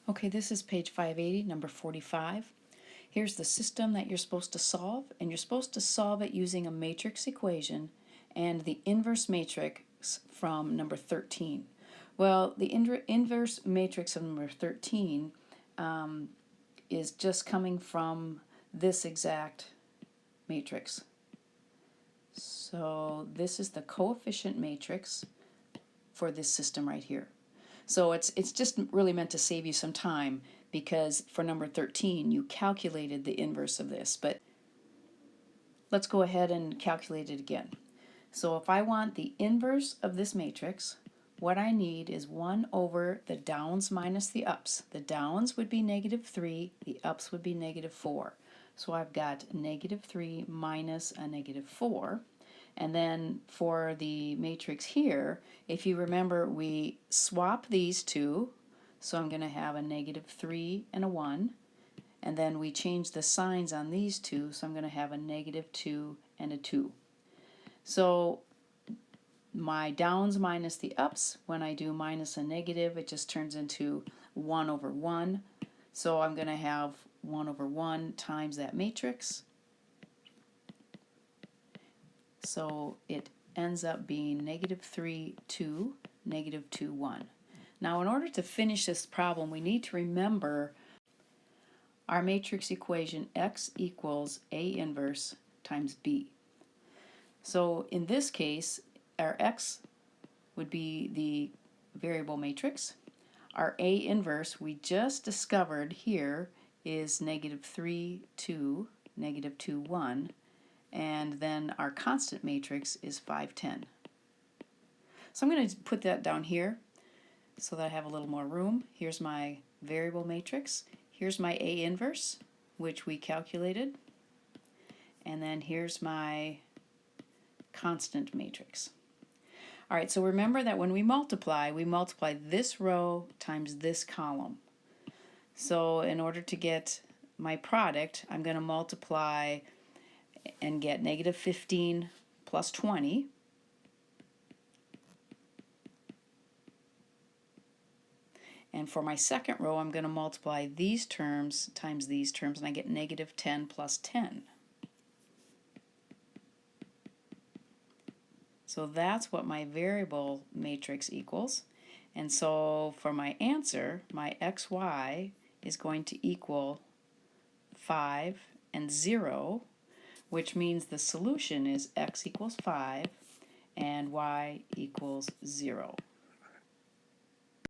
Okay, this is page 580, number 45. Here's the system that you're supposed to solve, and you're supposed to solve it using a matrix equation and the inverse matrix from number 13. Well, the inverse matrix of number 13 is just coming from this exact matrix. So this is the coefficient matrix for this system right here. So it's just really meant to save you some time, because for number 13 you calculated the inverse of this, but let's go ahead and calculate it again. So if I want the inverse of this matrix, what I need is 1 over the downs minus the ups. The downs would be -3, the ups would be -4. So I've got -3 minus a -4. And then for the matrix here, if you remember, we swap these two. So I'm going to have a -3 and a 1. And then we change the signs on these two, so I'm going to have a -2 and a 2. So my downs minus the ups, when I do minus a negative, it just turns into 1 over 1. So I'm going to have 1 over 1 times that matrix. So it ends up being -3, 2, -2, 1. Now in order to finish this problem, we need to remember our matrix equation x equals A inverse times B. So in this case, our x would be the variable matrix. Our A inverse we just discovered here is -3, 2, -2, 1. And then our constant matrix is 5, 10. So I'm going to put that down here so that I have a little more room. Here's my variable matrix. Here's my A inverse, which we calculated. And then here's my constant matrix. All right, so remember that when we multiply this row times this column. So in order to get my product, I'm going to multiply and get -15 plus 20. And for my second row, I'm going to multiply these terms times these terms, and I get -10 plus 10. So that's what my variable matrix equals. And so for my answer, my xy is going to equal 5 and 0, which means the solution is x equals 5 and y equals 0.